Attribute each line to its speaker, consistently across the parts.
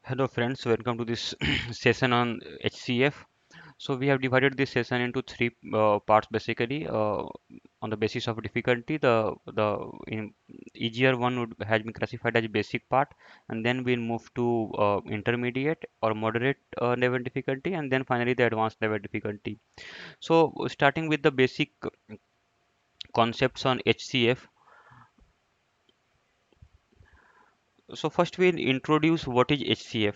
Speaker 1: Hello friends, welcome to this session on HCF. So we have divided this session into three parts basically on the basis of difficulty. The easier one would has been classified as basic part, and then we'll move to intermediate or moderate level difficulty, and then finally the advanced level difficulty. So starting with the basic concepts on HCF. So first we'll introduce what is HCF.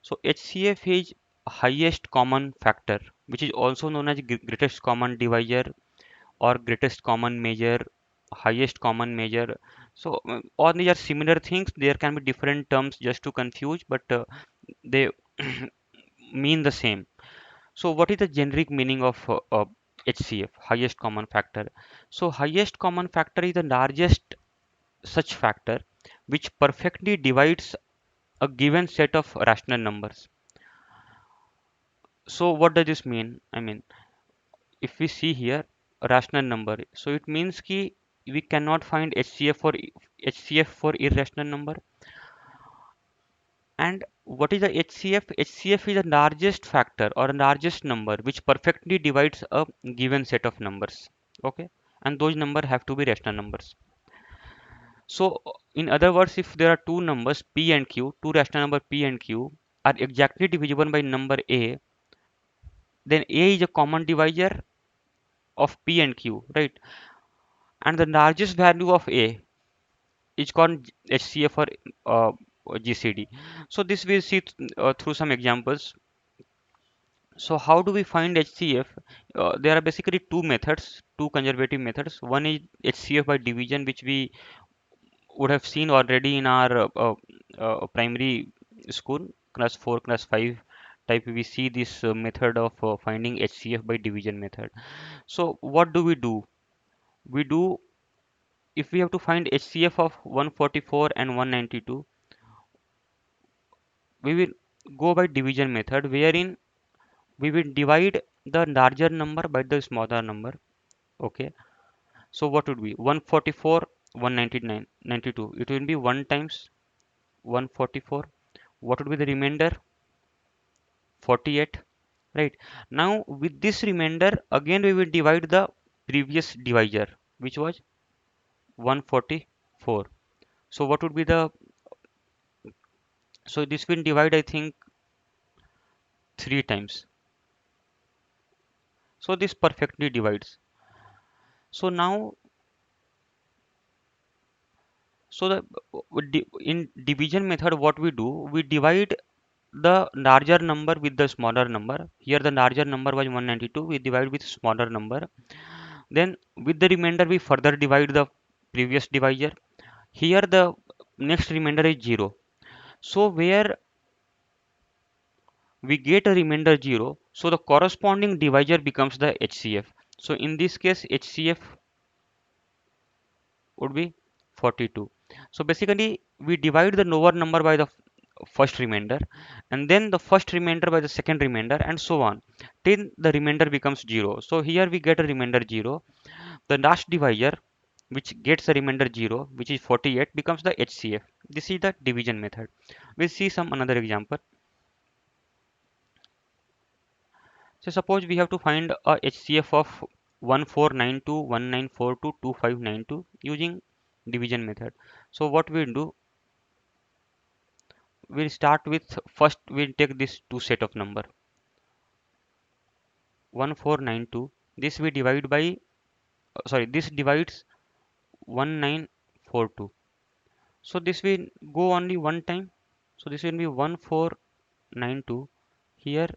Speaker 1: So HCF is highest common factor, which is also known as greatest common divisor or greatest common measure, highest common measure. So all these are similar things. There can be different terms just to confuse, but they mean the same. So what is the generic meaning of HCF, highest common factor? So highest common factor is the largest such factor which perfectly divides a given set of rational numbers. So what does this mean? I mean, if we see here a rational number, so it means ki we cannot find HCF for irrational number. And what is the HCF? HCF is the largest factor or largest number which perfectly divides a given set of numbers. Okay, and those numbers have to be rational numbers. So in other words, if there are two numbers P and Q, two rational number P and Q are exactly divisible by number A, then A is a common divisor of P and Q, right? And the largest value of A is called HCF or GCD. So this we'll see through some examples. So how do we find HCF? There are basically two methods, two conservative methods. One is HCF by division, which we would have seen already in our primary school, class 4, class 5 type. We see this method of finding HCF by division method. So what do? We do if we have to find HCF of 144 and 192, we will go by division method wherein we will divide the larger number by the smaller number. Okay, so what would be 144, 199, 92? It will be 1 times 144. What would be the remainder? 48. Right. Now with this remainder again we will divide the previous divisor, which was 144. So what would be the, so this will divide I think 3 times. So this perfectly divides. So now, so the in division method, what we do, we divide the larger number with the smaller number. Here the larger number was 192. We divide with smaller number. Then with the remainder, we further divide the previous divisor. Here the next remainder is 0. So where we get a remainder 0, so the corresponding divisor becomes the HCF. So in this case, HCF would be 42. So basically we divide the lower number by the first remainder, and then the first remainder by the second remainder, and so on till the remainder becomes 0. So here we get a remainder 0. The last divisor which gets a remainder 0, which is 48, becomes the HCF. This is the division method. We'll see some another example. So suppose we have to find a HCF of 149219422592 using division method. So what we'll do, we'll start with, first we'll take this two set of number 1492. This we divide by, sorry, this divides 1942. So this will go only one time. So this will be 1492. Here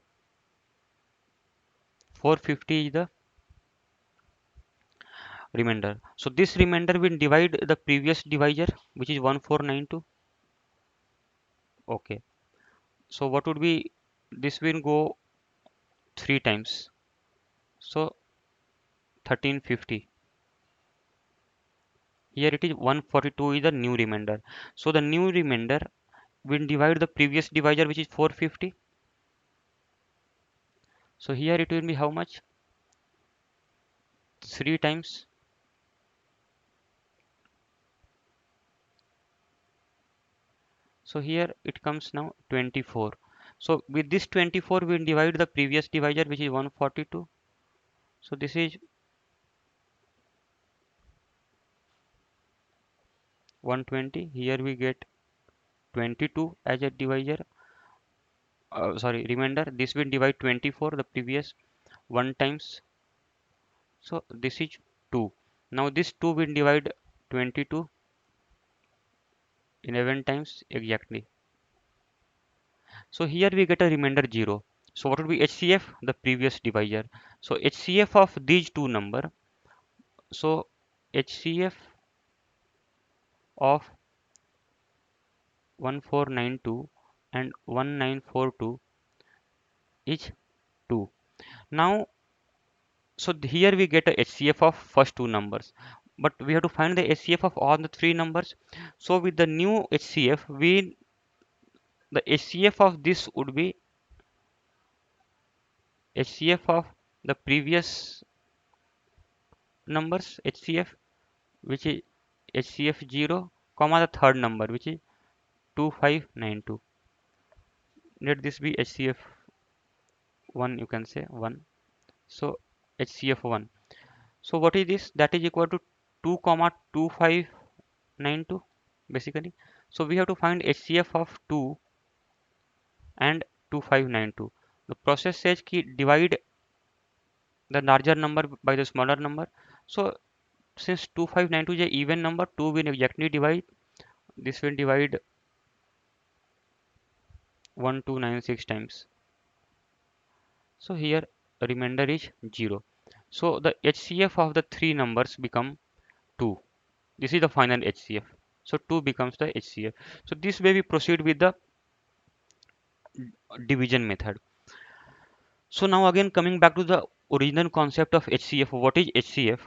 Speaker 1: 450 is the remainder. So this remainder will divide the previous divisor, which is 1492. Okay. So what would be, this will go three times. So 1350. Here it is 142 is the new remainder. So the new remainder will divide the previous divisor, which is 450. So here it will be how much? 3 times. So here it comes now 24. So with this 24 we divide the previous divisor, which is 142. So this is 120. Here we get 22 as a divisor. Sorry, remainder. This will divide 24, the previous 1 times. So this is 2. Now this 2 will divide 22 11 times exactly. So here we get a remainder 0. So what would be HCF? The previous divisor. So HCF of these two number. So HCF of 1492 and 1942 is 2. Now, so here we get a HCF of first two numbers, but we have to find the HCF of all the three numbers. So with the new HCF, the HCF of this would be HCF of the previous numbers HCF, which is HCF 0, comma the third number, which is 2592. Let this be HCF 1, you can say 1. So HCF 1. So what is this? That is equal to 2 comma 2592 basically. So we have to find HCF of 2 and 2592. The process says ki divide the larger number by the smaller number. So since 2592 is a even number, 2 will exactly divide. This will divide 1296 times. So here remainder is 0. So the HCF of the three numbers become 2. This is the final HCF. So 2 becomes the HCF. So this way we proceed with the division method. So now again coming back to the original concept of HCF. What is HCF?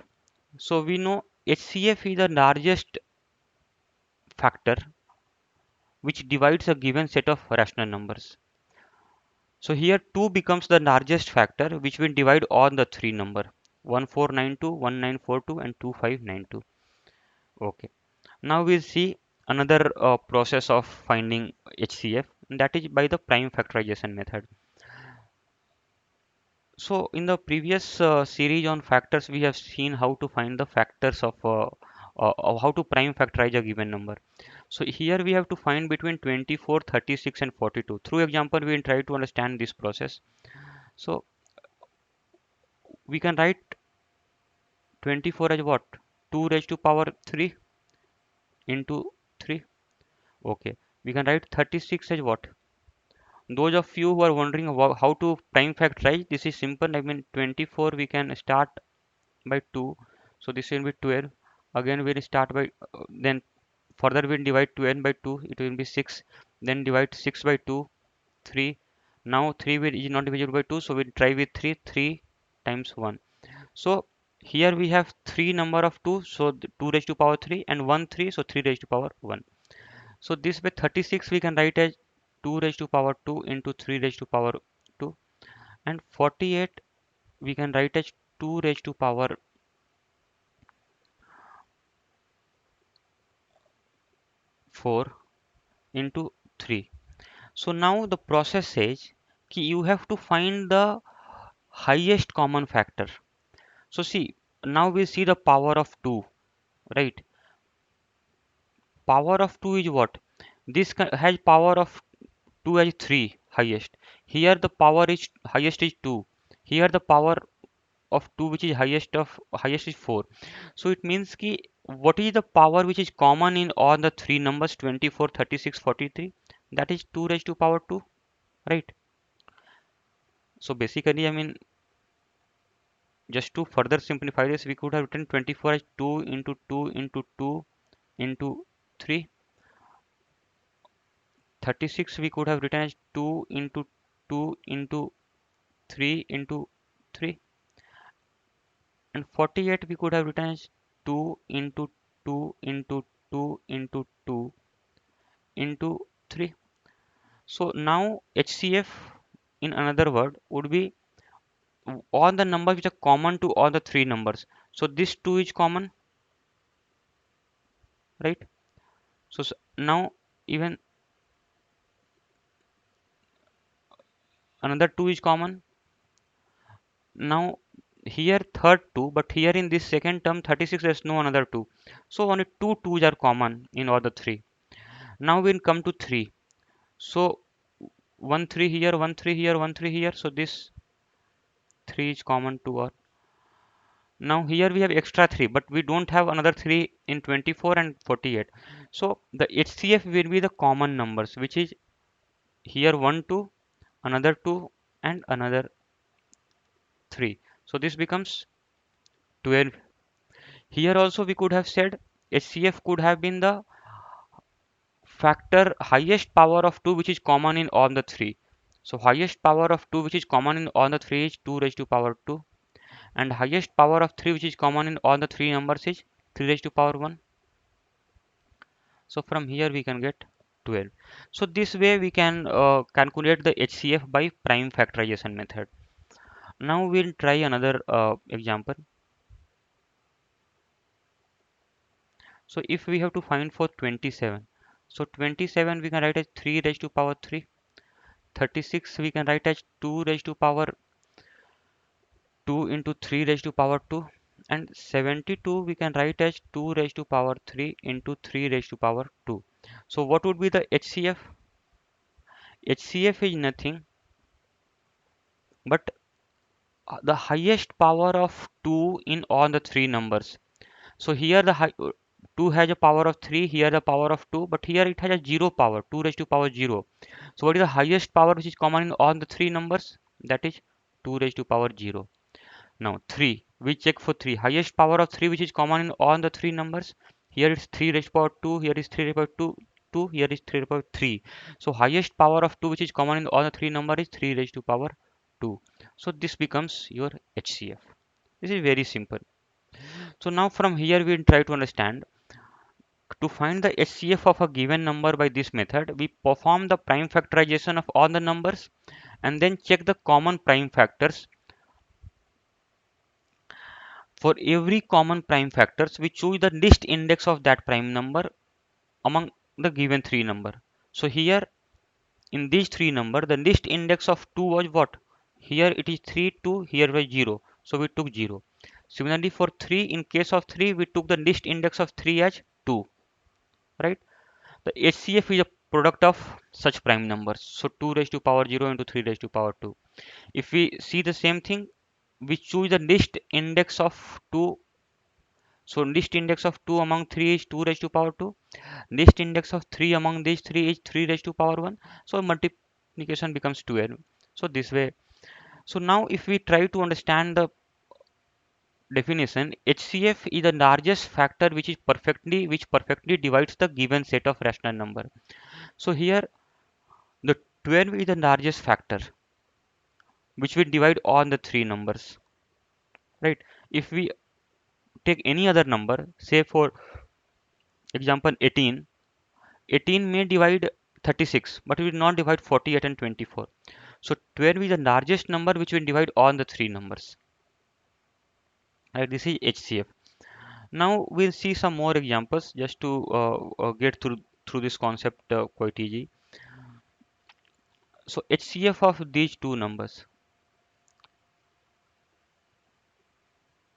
Speaker 1: So we know HCF is the largest factor which divides a given set of rational numbers. So here 2 becomes the largest factor which will divide all the three number 1492, 1942 and 2592. Okay. Now we'll see another process of finding HCF, and that is by the prime factorization method. So in the previous series on factors, we have seen how to find the factors of how to prime factorize a given number. So here we have to find between 24, 36 and 42. Through example, we will try to understand this process. So we can write 24 as what? 2 raised to power 3 into 3. Okay. We can write 36 as what? Those of you who are wondering about how to prime factorize, this is simple. I mean 24 we can start by 2, so this will be 12. Again we'll start by then further we'll divide 12 by 2, it will be 6. Then divide 6 by 2, 3. Now 3 is not divisible by 2, so we'll try with 3. 3 times 1. So here we have 3 number of 2, so 2 raised to power 3 and 1 3, so 3 raised to power 1. So this way 36 we can write as 2 raised to power 2 into 3 raised to power 2, and 48 we can write as 2 raised to power 4 into 3. So now the process says कि you have to find the highest common factor. So see, now we see the power of 2, right? Power of 2 is what? This has power of 2 as 3 highest. Here the power is highest is 2. Here the power of 2 which is highest is 4. So it means ki what is the power which is common in all the three numbers 24, 36, 43? That is 2 raised to power 2, right? So basically, I mean, just to further simplify this, we could have written 24 as 2 into 2 into 2 into 3. 36 we could have written as 2 into 2 into 3 into 3. And 48 we could have written as 2 into 2 into 2 into 2 into 3. So now HCF in another word would be all the numbers which are common to all the three numbers. So this 2 is common, right? So now even another 2 is common. Now here third 2, but here in this second term 36 there's no another 2. So only two 2's are common in all the three. Now we'll come to 3. So 1 3 here, 1 3 here, 1 3 here. So this 3 is common to all. Now here we have extra 3, but we don't have another 3 in 24 and 48. So the HCF will be the common numbers, which is here 1 2, another 2 and another 3. So this becomes 12. Here also we could have said HCF could have been the factor highest power of 2 which is common in all the 3. So highest power of 2 which is common in all the 3 is 2 raised to power 2, and highest power of 3 which is common in all the 3 numbers is 3 raised to power 1. So from here we can get 12. So this way we can calculate the HCF by prime factorization method. Now we'll try another example. So if we have to find for 27, so 27 we can write as 3 raised to power 3. 36 we can write as 2 raised to power 2 into 3 raised to power 2, and 72 we can write as 2 raised to power 3 into 3 raised to power 2. So what would be the HCF? HCF is nothing but the highest power of 2 in all the three numbers. So here the 2 has a power of 3, here the power of 2, but here it has a 0 power, 2 raised to power 0. So what is the highest power which is common in all the three numbers? That is 2 raised to power 0. Now 3, we check for 3. Highest power of 3 which is common in all the three numbers. Here it's 3 raised to power 2, here is 3 raised to power 2, here is 3 raised to power 3. So highest power of 2 which is common in all the three numbers is 3 raised to power 2. So this becomes your HCF. This is very simple. So now from here we try to understand, to find the HCF of a given number by this method, we perform the prime factorization of all the numbers and then check the common prime factors. For every common prime factors, we choose the least index of that prime number among the given three number. So here in these three number, the least index of 2 was what? Here it is 3, 2, here was 0. So we took 0. Similarly for 3, in case of 3, we took the least index of 3 as 2, right? The HCF is a product of such prime numbers. So 2 raised to power 0 into 3 raised to power 2. If we see the same thing, we choose the least index of 2. So least index of 2 among 3 is 2 raised to power 2. Least index of 3 among these 3 is 3 raised to power 1. So multiplication becomes 12. So this way. So now if we try to understand the definition, HCF is the largest factor which perfectly divides the given set of rational number. So here the 12 is the largest factor which will divide all the three numbers, right? If we take any other number, say for example 18, 18 may divide 36, but it will not divide 48 and 24. So 12 is the largest number which will divide all the three numbers, right? This is HCF. Now we'll see some more examples just to get through this concept quite easy. So HCF of these two numbers,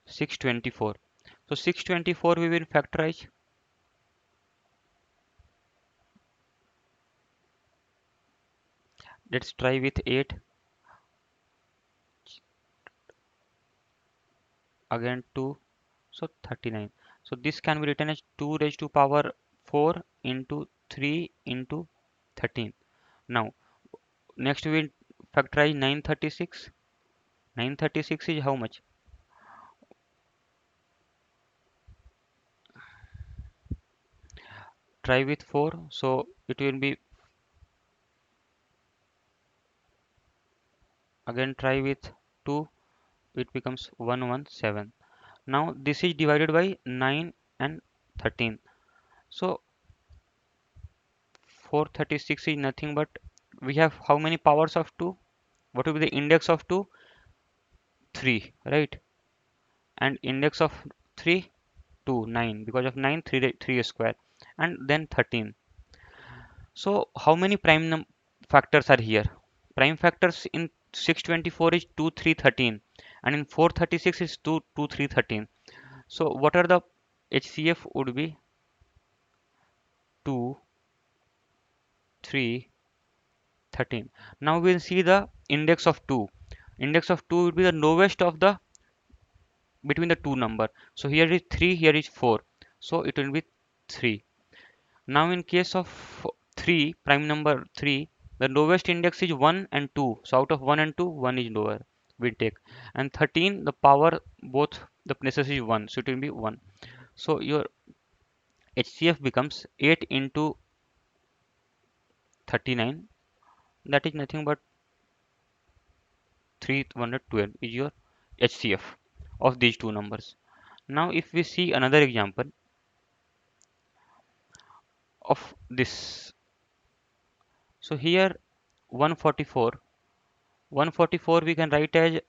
Speaker 1: 624. So 624 we will factorize. Let's try with 8, again 2, so 39. So this can be written as 2 raised to power 4 into 3 into 13. Now next we will factorize 936. 936 is how much? Try with 4, so it will be, again try with 2, it becomes 117. Now this is divided by 9 and 13. So 436 is nothing but, we have how many powers of 2? What will be the index of 2? 3, right? And index of 3, 2, 9. Because of 9, 3 square. And then 13. So how many prime factors are here? Prime factors in 624 is 2 3 13, and in 436 is 2 2 3 13. So what are the HCF would be 2 3 13. Now we'll see the index of 2. Index of 2 would be the lowest of the between the two number. So here is 3, here is 4. So it will be 3. Now in case of 3, prime number 3, the lowest index is 1 and 2. So out of 1 and 2, 1 is lower. We take. And 13, the power both the places is 1. So it will be 1. So your HCF becomes 8 into 39. That is nothing but 312 is your HCF of these two numbers. Now if we see another example of this. So here 144. 144 we can write as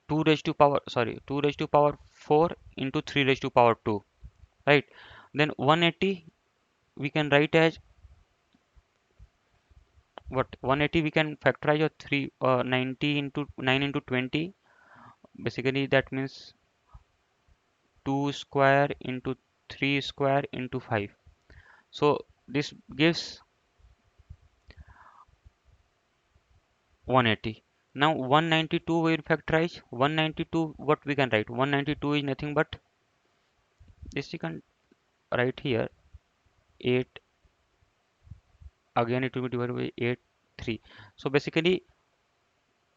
Speaker 1: 2 raised to power, sorry, 2 raised to power 4 into 3 raised to power 2, right? Then 180 we can write as what? 180 we can factorize of 90 into 9 into 20. Basically that means 2 square into 3 square into 5. So this gives 180. Now 192 will factorize. 192, what we can write? 192 is nothing but this, you can write here 8, again it will be divided by 8 3. So basically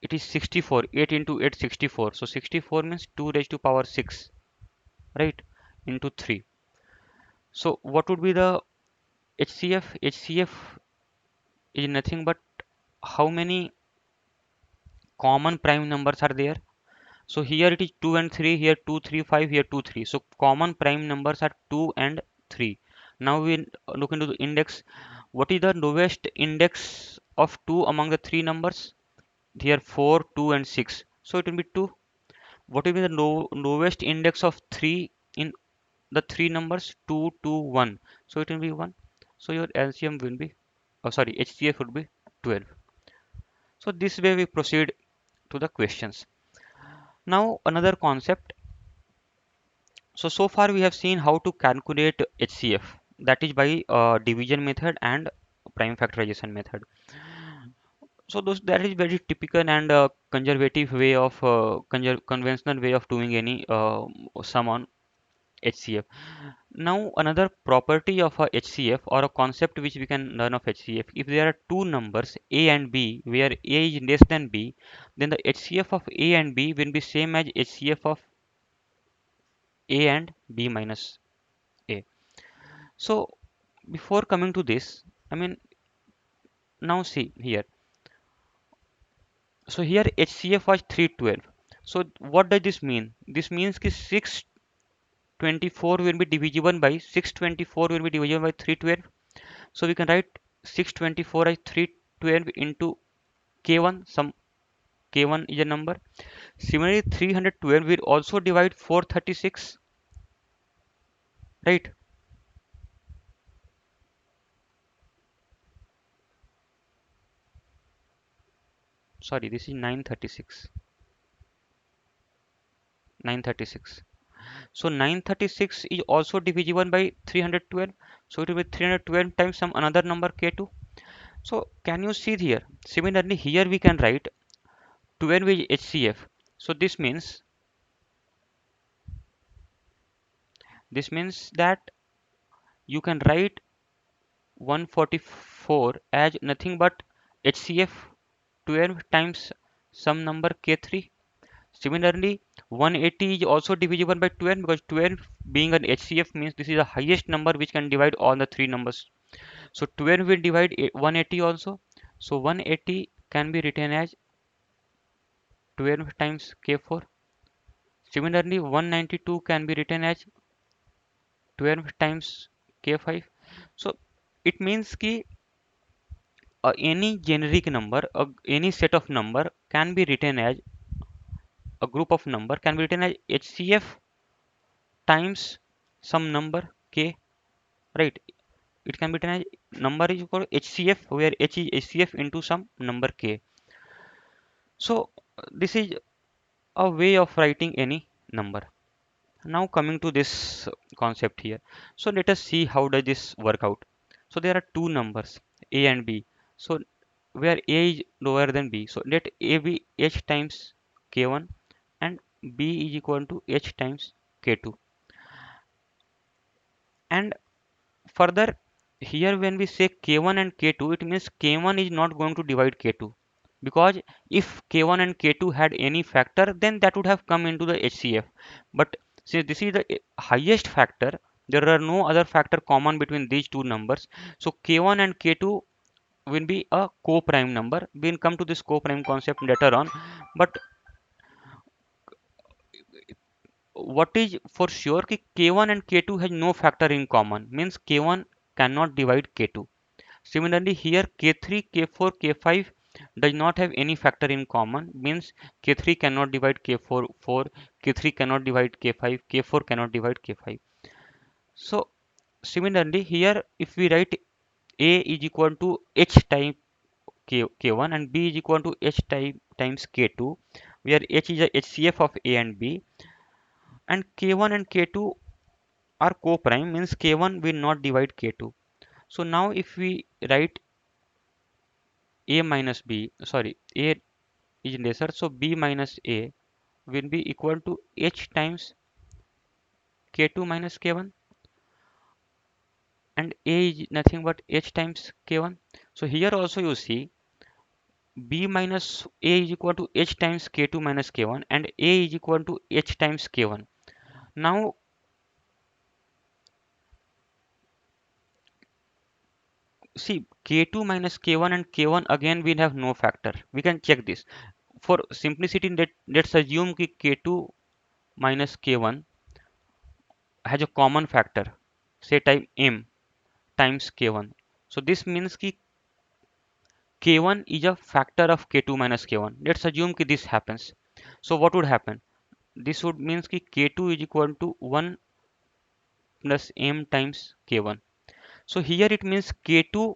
Speaker 1: it is 64. 8 into 8 64. So 64 means 2 raised to power 6, right, into 3. So what would be the HCF? HCF is nothing but how many common prime numbers are there. So here it is 2 and 3, here 2 3 5, here 2 3. So common prime numbers are 2 and 3. Now we look into the index. What is the lowest index of 2 among the three numbers? Here 4, 2 and 6. So it will be 2. What will be the lowest index of 3 in the three numbers? 2, 2, 1. So it will be 1. So your LCM will be, oh sorry, HCF would be 12. So this way we proceed to the questions. Now another concept. So far we have seen how to calculate HCF, that is by division method and prime factorization method. So those, that is very typical and conservative way of conventional way of doing any sum on HCF. Now another property of a HCF or a concept which we can learn of HCF, if there are two numbers A and B where A is less than B, then the HCF of A and B will be same as HCF of A and B minus A. So before coming to this, I mean, now see here. So here HCF was 312. So what does this mean? This means that 624 will be divisible by 624 will be divisible by 312. So we can write 624 as 312 into K1. Some K1 is a number. Similarly, 312 will also divide 436, right? Sorry, this is 936. 936. So 936 is also divisible by 312. So it will be 312 times some another number K2. So can you see here? Similarly, here we can write 12 is HCF. So this means that you can write 144 as nothing but HCF 12 times some number K3. Similarly, 180 is also divisible by 12 because 12 being an HCF means this is the highest number which can divide all the three numbers. So 12 will divide 180 also. So 180 can be written as 12 times K4. Similarly, 192 can be written as 12 times K5. So it means कि any generic number, any set of number can be written as a group of number can be written as HCF times some number K, right? it can be written as number is equal to HCF, where H is HCF into some number K. So this is a way of writing any number. Now coming to this concept here. So let us see how does this work out. So there are two numbers A and B. So where A is lower than B. So let A be H times K1 and B is equal to H times K2. And further, here when we say K1 and K2, it means K1 is not going to divide K2, because if K1 and K2 had any factor, then that would have come into the HCF. But since this is the highest factor, there are no other factor common between these two numbers. So K1 and K2 will be a co-prime number. We'll come to this co-prime concept later on. But what is for sure कि K1 and K2 has no factor in common, means K1 cannot divide K2. Similarly, here K3, K4, K5 does not have any factor in common, means K3 cannot divide K4, 4, K3 cannot divide K5, K4 cannot divide K5. So similarly, here if we write A is equal to H times K1 and B is equal to H times K2, where H is a HCF of A and B, and K1 and K2 are co-prime, means K1 will not divide K2. So now if we write A minus B, sorry, A is lesser, so B minus A will be equal to H times K2 minus K1, and A is nothing but H times K1. So here also you see B minus A is equal to H times K2 minus K1 and A is equal to H times K1. Now see K2 minus K1 and K1 again will have no factor. We can check this. For simplicity, let's assume that K2 minus K1 has a common factor, say type M times K1. So this means that K1 is a factor of K2 minus K1. Let's assume that this happens. So what would happen? This would means that K2 is equal to 1 plus M times K1. So here it means K2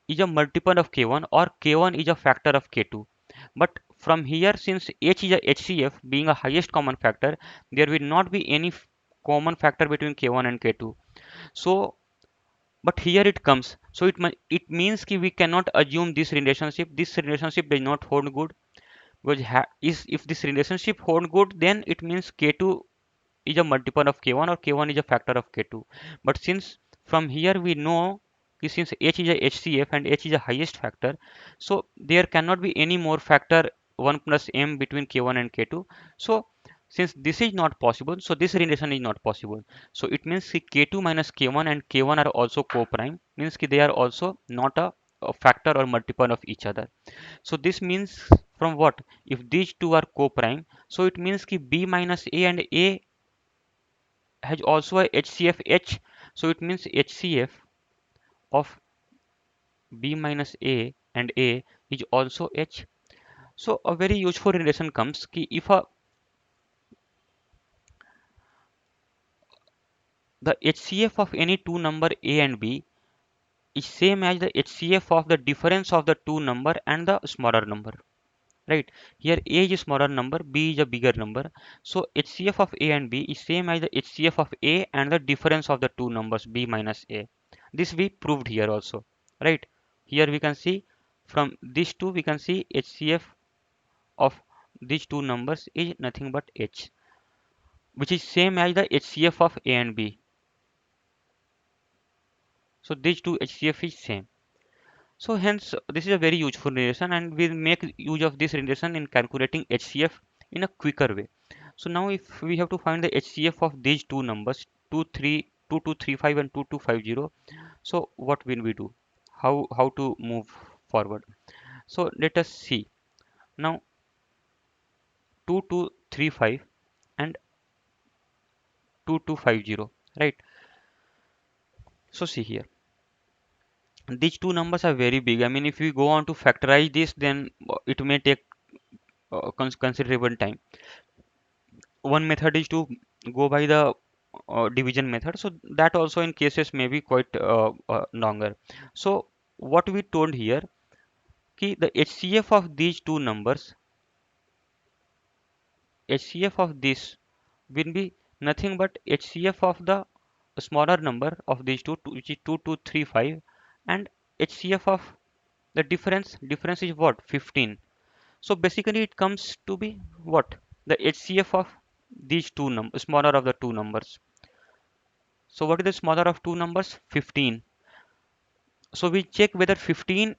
Speaker 1: is a multiple of K1 or K1 is a factor of K2. But from here, since H is a HCF being a highest common factor, there will not be any common factor between K1 and K2. So but here it comes, so it means कि we cannot assume this relationship does not hold good, because if this relationship hold good, then it means K2 is a multiple of K1 or K1 is a factor of K2. But since from here we know since H is a HCF and H is a highest factor, so there cannot be any more factor 1 plus M between K1 and K2. So since this is not possible, so this relation is not possible. So it means K2 minus K1 and K1 are also co-prime, means they are also not a factor or multiple of each other. So this means from what? If these two are co-prime, so it means B minus A and A has also a HCF H. So it means HCF of B minus A and A is also H. So a very useful relation comes कि if the HCF of any two number A and B is same as the HCF of the difference of the two number and the smaller number. Right, here A is a smaller number, B is a bigger number, so HCF of A and B is same as the HCF of A and the difference of the two numbers B minus A. This we proved here also, right? Here we can see from these two we can see HCF of these two numbers is nothing but H, which is same as the HCF of A and B. So these two HCF is same. So hence this is a very useful relation and we'll make use of this relation in calculating HCF in a quicker way. So now if we have to find the HCF of these two numbers 2235 and 2250, so what will we do? How to move forward? So let us see. Now 2235 and 2250, right? So see here. These two numbers are very big. I mean, if we go on to factorize this, then it may take considerable time. One method is to go by the division method. So that also in cases may be quite longer. So what we told here, ki the HCF of these two numbers, HCF of this will be nothing but HCF of the smaller number of these which is 2235, and HCF of the difference is what, 15. So basically it comes to be what, the HCF of these two numbers, smaller of the two numbers. So what is the smaller of two numbers? 15. So we check whether 15.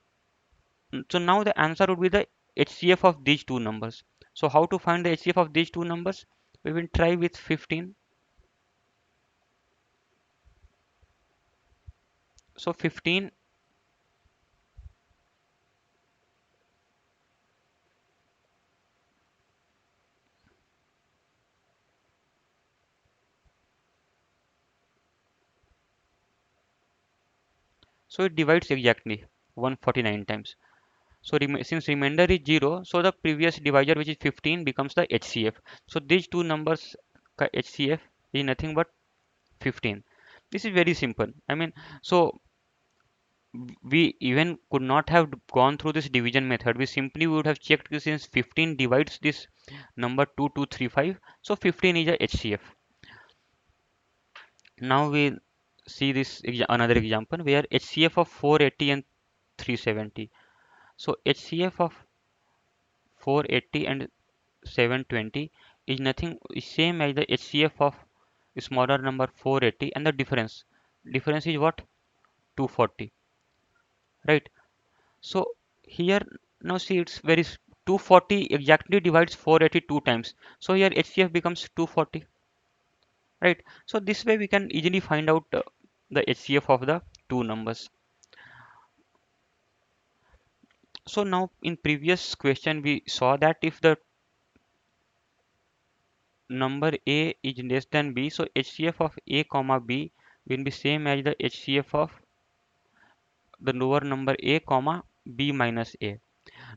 Speaker 1: So now the answer would be the HCF of these two numbers. So how to find the HCF of these two numbers? We will try with 15. So 15, so it divides exactly 149 times. So since remainder is 0, so the previous divisor which is 15 becomes the HCF. So these two numbers HCF is nothing but 15. This is very simple. I mean, so we even could not have gone through this division method. We simply would have checked this, since 15 divides this number 2235. So 15 is a HCF. Now we see this another example where HCF of 480 and 370. So HCF of 480 and 720 is nothing, is same as the HCF of smaller number 480, and the difference is what, 240, right? So here, now see, it's 240 exactly divides 480 two times. So here HCF becomes 240, right? So this way we can easily find out the HCF of the two numbers. So now in previous question we saw that if the number A is less than B, so HCF of A comma B will be same as the HCF of the lower number A comma B minus A.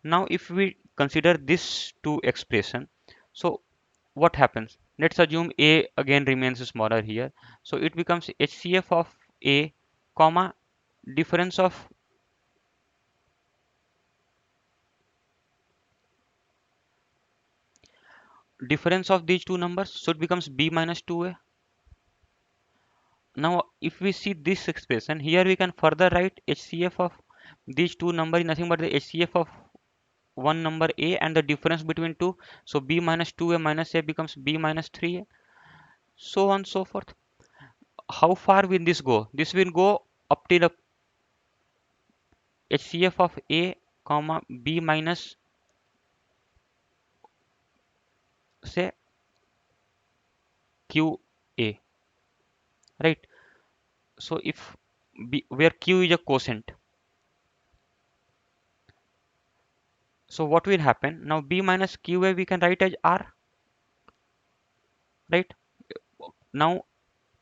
Speaker 1: Now if we consider this two expression, so what happens? Let's assume A again remains smaller here. So it becomes HCF of A comma difference of these two numbers. So it becomes B minus 2A. Now if we see this expression here, we can further write HCF of these two numbers is nothing but the HCF of one number A and the difference between two. So B minus 2A minus A becomes B minus 3A. So on so forth. How far will this go? This will go up till the HCF of A comma B minus, say, QA, right? So if B, where Q is a quotient, so what will happen? Now B minus QA we can write as R, right? Now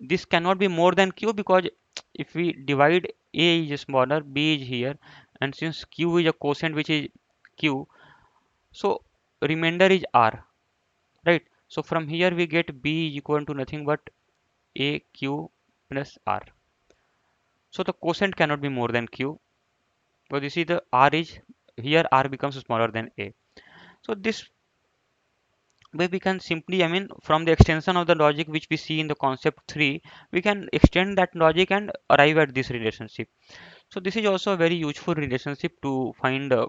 Speaker 1: this cannot be more than Q, because if we divide, A is smaller, B is here, and since Q is a quotient which is Q, so remainder is R, right? So from here we get B is equal to nothing but AQ plus R. So the quotient cannot be more than Q, because you see the R is here, R becomes smaller than A. So this way we can simply, I mean, from the extension of the logic which we see in the concept 3, we can extend that logic and arrive at this relationship. So this is also a very useful relationship to find the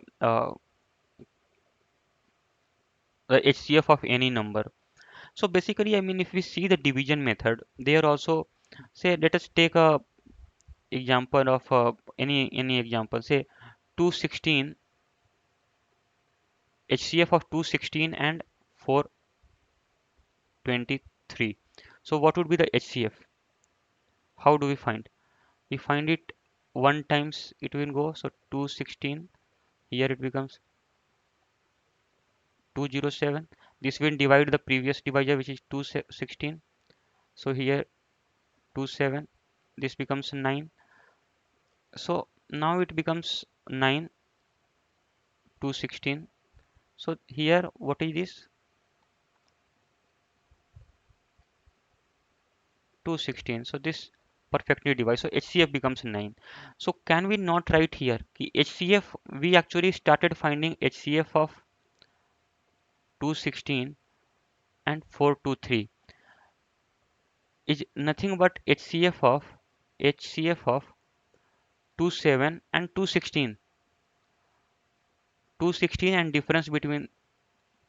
Speaker 1: HCF of any number. So basically, I mean, if we see the division method, there also, say, let us take a example of any example, say 216, HCF of 216 and 423. So what would be the HCF? How do we find? We find it one times it will go. So 216, here it becomes 207. This will divide the previous divisor which is 216. So here 27. This becomes 9. So now it becomes 9, 216. So here what is this? 216. So this perfectly divides. So HCF becomes 9. So can we not write here ki HCF, we actually started finding HCF of 216 and 423 is nothing but HCF of 27 and 216. 216 and difference between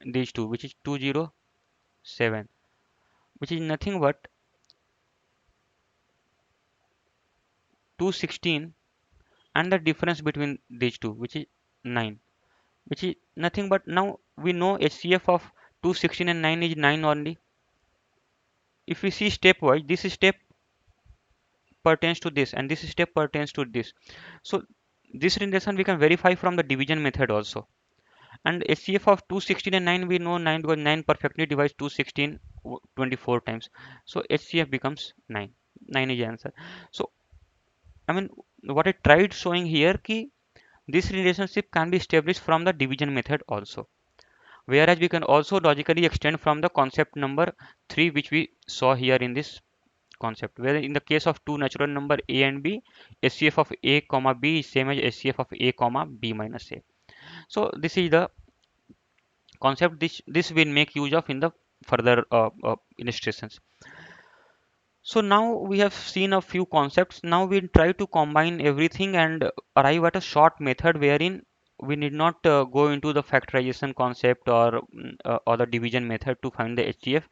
Speaker 1: these two, which is 207, which is nothing but 216 and the difference between these two, which is 9, which is nothing but, now we know HCF of 216 and 9 is 9 only. If we see stepwise, this step pertains to this and this step pertains to this. So this relation we can verify from the division method also. And HCF of 216 and 9 we know 9 because 9 perfectly divides 216 24 times. So HCF becomes 9. 9 is the answer. So I mean what I tried showing here ki this relationship can be established from the division method also. Whereas we can also logically extend from the concept number 3 which we saw here in this concept, where in the case of two natural number a and b, HCF of a comma b is same as HCF of a comma b minus a. So this is the concept this will make use of in the further illustrations. So now we have seen a few concepts. Now we'll try to combine everything and arrive at a short method wherein we need not go into the factorization concept or the division method to find the HCF.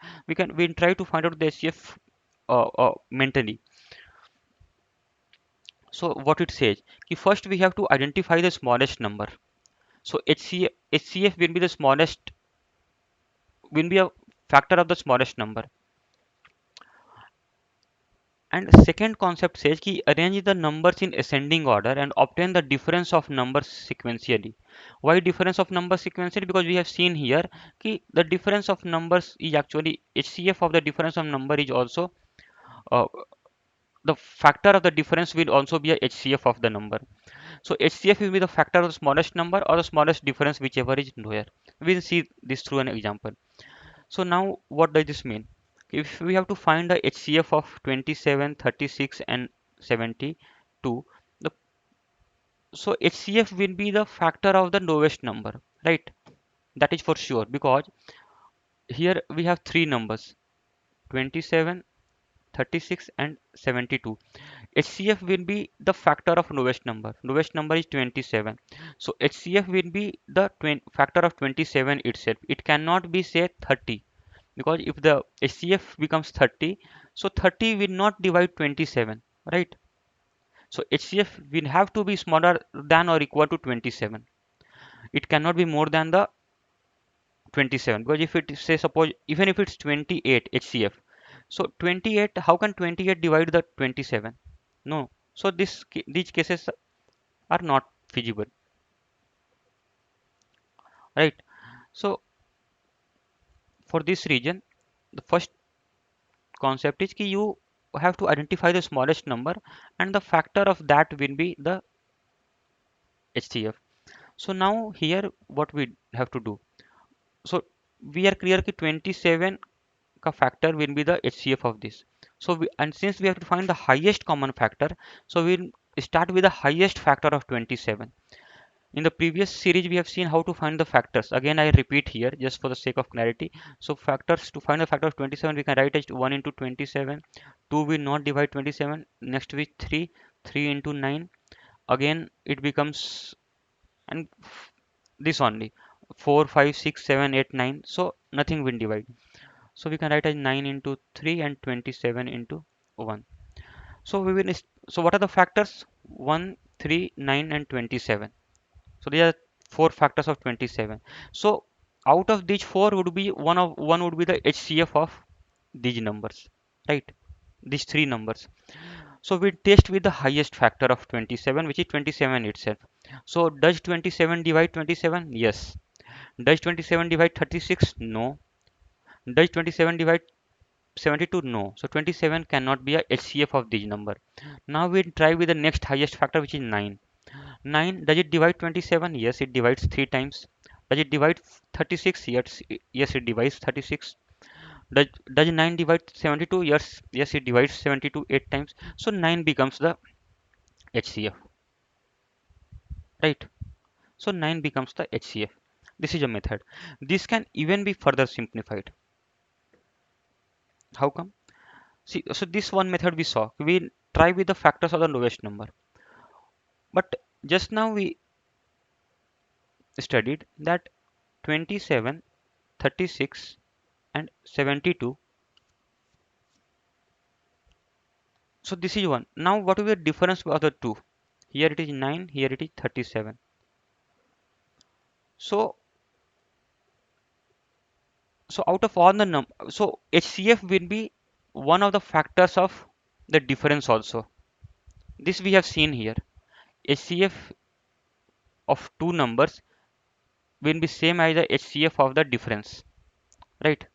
Speaker 1: We'll try to find out the HCF mentally. So what it says, ki first we have to identify the smallest number. So HCF will be the smallest, will be a factor of the smallest number. And second concept says ki arrange the numbers in ascending order and obtain the difference of numbers sequentially. Why difference of numbers sequentially? Because we have seen here ki the difference of numbers is actually HCF of the difference of number is also uh, the factor of the difference will also be a HCF of the number. So HCF will be the factor of the smallest number or the smallest difference, whichever is lower. We'll see this through an example. So now what does this mean? If we have to find the HCF of 27, 36 and 72, the, so HCF will be the factor of the lowest number, right? That is for sure because here we have three numbers, 27, 36 and 72. HCF will be the factor of lowest number. Lowest number is 27. So HCF will be the factor of 27 itself. It cannot be say 30 because if the HCF becomes 30, so 30 will not divide 27, right? So HCF will have to be smaller than or equal to 27. It cannot be more than the 27 because if it say suppose even if it's 28 HCF, so 28, how can 28 divide the 27? No. So these cases are not feasible, right? So for this region, the first concept is ki you have to identify the smallest number and the factor of that will be the HCF. So now here what we have to do, so we are clear ki 27 ka factor will be the HCF of this. So and since we have to find the highest common factor, so we'll start with the highest factor of 27. In the previous series, we have seen how to find the factors. Again, I repeat here just for the sake of clarity. So factors, to find the factor of 27, we can write as 1 into 27. 2 will not divide 27. Next with 3. 3 into 9. Again, it becomes, and this only. 4, 5, 6, 7, 8, 9. So nothing will divide. So we can write as 9 into 3 and 27 into 1. So we will, so what are the factors? 1, 3, 9 and 27. So these are four factors of 27. So out of these four would be one would be the HCF of these numbers, right? These three numbers. So we test with the highest factor of 27, which is 27 itself. So does 27 divide 27? Yes. Does 27 divide 36? No. Does 27 divide 72? No. So 27 cannot be a HCF of this number. Now we try with the next highest factor, which is 9. 9, does it divide 27? Yes, it divides 3 times. Does it divide 36? Yes, yes, it divides 36. Does 9 divide 72? Yes, yes, it divides 72 8 times. So 9 becomes the HCF, right? So 9 becomes the HCF. This is a method. This can even be further simplified. How come? See, so this one method we saw. We try with the factors of the lowest number. But just now we studied that 27, 36, and 72. So this is one. Now what will be the difference of the two? Here it is 9, here it is 37. So out of all the so HCF will be one of the factors of the difference also. This we have seen here. HCF of two numbers will be same as the HCF of the difference, right?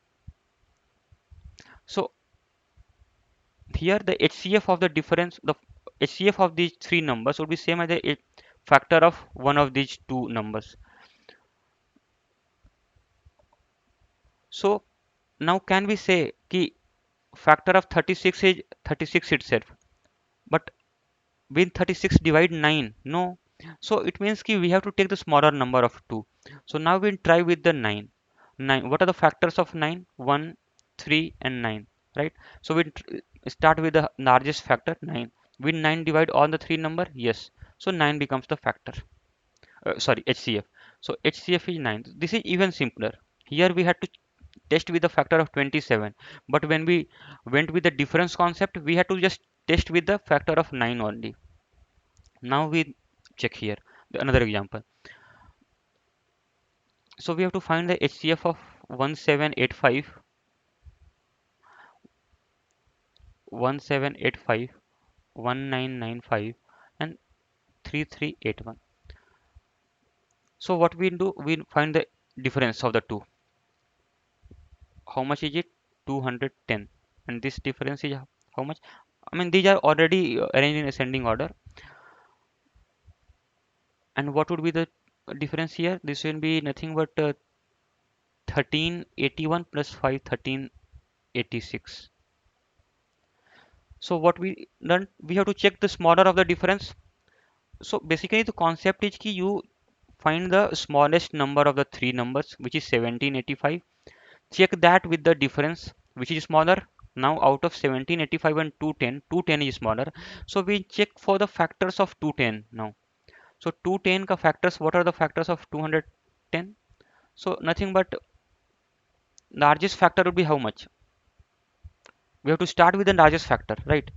Speaker 1: So here the HCF of the difference, the HCF of these three numbers would be same as the factor of one of these two numbers. So now can we say कि factor of 36 is 36 itself, but will 36 divide 9? No. So it means कि we have to take the smaller number of 2. So now we'll try with the 9. 9. What are the factors of 9? 1, 3, and 9, right? So we start with the largest factor, 9. Will 9 divide all the three number? Yes. So 9 becomes the factor. Sorry, HCF. So HCF is 9. This is even simpler. Here we had to test with the factor of 27, but when we went with the difference concept, we had to just test with the factor of 9 only. Now we check here another example. So we have to find the HCF of 1785, 1785, 1995, and 3381. So what we do, we find the difference of the two. How much is it? 210. And this difference is how much? I mean, these are already arranged in ascending order. And what would be the difference here? This will be nothing but 1381 plus 5, 1386. So what we done, we have to check the smaller of the difference. So basically the concept is कि you find the smallest number of the three numbers, which is 1785. Check that with the difference, which is smaller. Now out of 1785 and 210, 210 is smaller. So we check for the factors of 210 now. So 210 ka factors, what are the factors of 210? So nothing but largest factor would be how much? We have to start with the largest factor, right?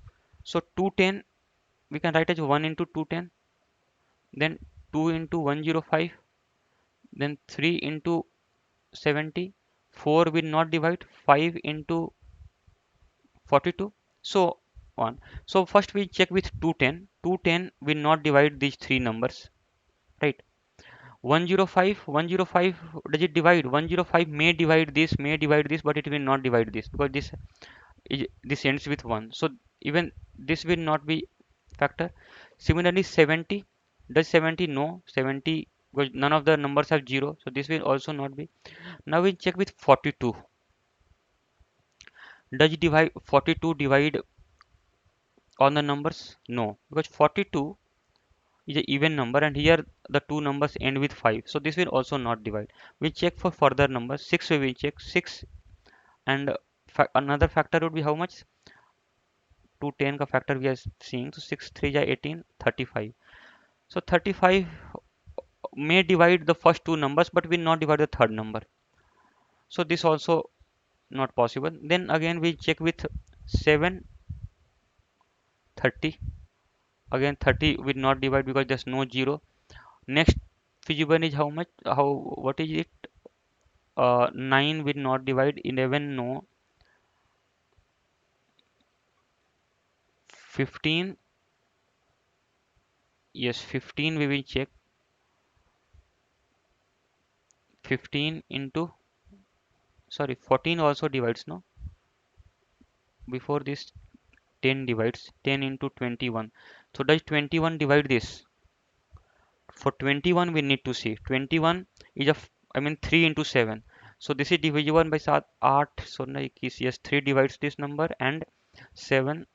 Speaker 1: So 210 we can write as 1 into 210, then 2 into 105, then 3 into 70, 4 will not divide, 5 into 42, so on. So first we check with 210. 210 will not divide these three numbers, right? 105, 105, does it divide? 105 may divide this, but it will not divide this because this ends with 1. So even this will not be factor. Similarly, 70, does 70? No, 70, because none of the numbers have 0. So this will also not be. Now we check with 42. Does divide 42 divide on the numbers? No, because 42 is an even number and here the two numbers end with 5. So this will also not divide. We check for further numbers. 6 we will check 6, and another factor would be how much? 210 का factor we are seeing. So 6 3 is 18, 35. So 35 may divide the first two numbers but will not divide the third number. So this also not possible. Then again we check with 7, 30. Again 30 will not divide because there's no 0. Next feasible is how much? What is it? 9 will not divide. 11 no. 15, yes, 15 we will check. 15 into, sorry, 14 also divides, no? Before this 10 divides, 10 into 21. So does 21 divide this? For 21 we need to see. 21 is I mean 3 into 7. So this is divisible by 7 8 so 21 yes 3 divides this number and 7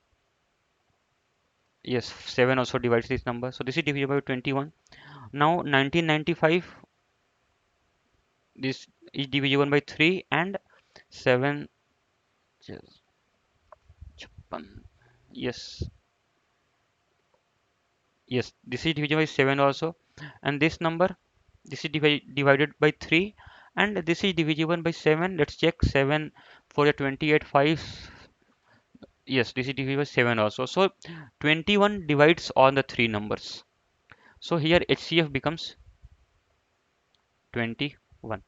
Speaker 1: yes 7 also divides this number, so this is divisible by 21. Now 1995, this is divisible by 3 and 7 yes, 56 yes yes this is divisible by 7 also, and this number this is divided by 3 and this is divisible by 7. Let's check 7 for the 28 5 yes this is divisible by 7 also, so 21 divides on the three numbers, so here HCF becomes 21.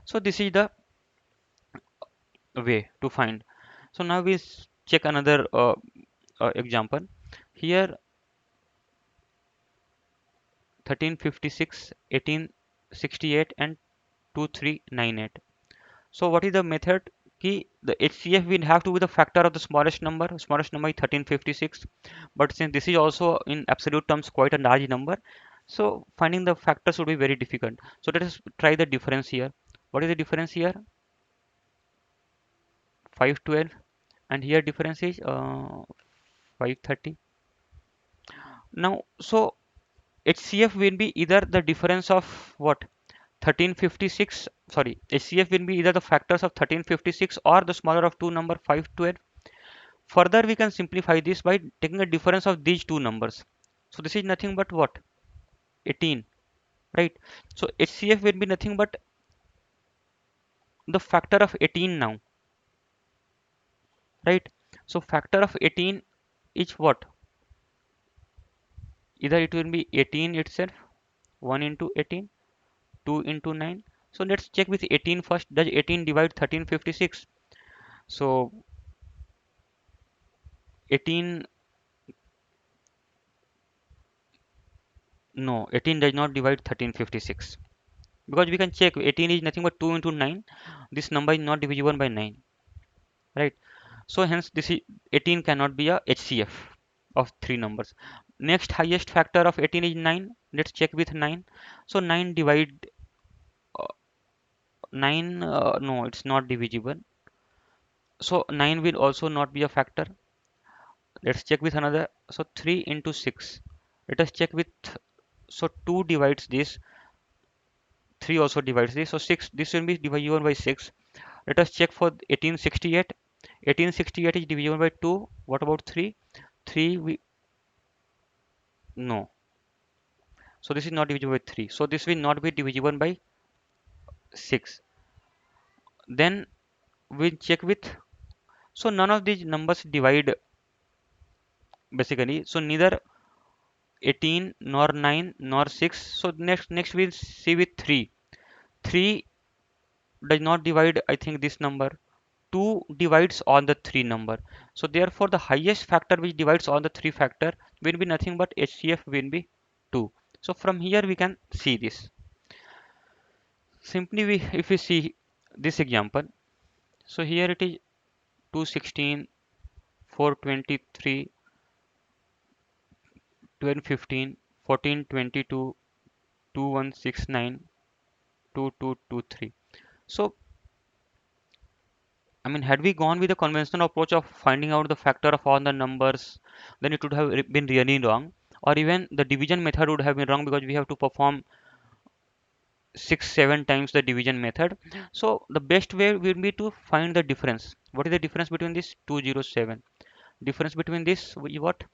Speaker 1: So this is the way to find. So now we check another example. Here 1356, 1868 and 2398. So what is the method? Key the HCF will have to be the factor of the smallest number. Smallest number is 1356. But since this is also in absolute terms quite a large number, so finding the factors would be very difficult. So let us try the difference here. What is the difference here? 512, and here difference is 530. Now, so HCF will be either the difference of what 1356, sorry, HCF will be either the factors of 1356 or the smaller of two number 512. Further, we can simplify this by taking a difference of these two numbers. So this is nothing but what? 18, right? So HCF will be nothing but the factor of 18 now, right? So factor of 18 is what? Either it will be 18 itself, 1 into 18, 2 into 9. So let's check with 18 first. Does 18 divide 1356? So 18, no, 18 does not divide 1356, because we can check 18 is nothing but 2 into 9. This number is not divisible by 9, right? So hence this is 18 cannot be a HCF of three numbers. Next highest factor of 18 is 9. Let's check with 9. So 9 divide 9, no, it's not divisible. So 9 will also not be a factor. Let's check with another. So 3 into 6. Let us check with, so 2 divides this, 3 also divides this. So 6, this will be divisible by 6. Let us check for 1868. 1868 is divisible by 2. What about 3? 3 we no. So this is not divisible by 3. So this will not be divisible by 6. Then we check with, so none of these numbers divide basically. So neither 18 nor 9 nor 6. So next we'll see with 3. 3 does not divide, I think, this number. 2 divides on the 3 number. So therefore the highest factor which divides on the 3 factor will be nothing but HCF will be 2. So from here we can see this. Simply we if we see this example, so here it is 216, 423, 1215, 1422, 2169, 2223. So I mean, had we gone with the conventional approach of finding out the factor of all the numbers, then it would have been really wrong. Or even the division method would have been wrong, because we have to perform 6, 7 times the division method. So the best way will be to find the difference. What is the difference between this 207? Difference between this what?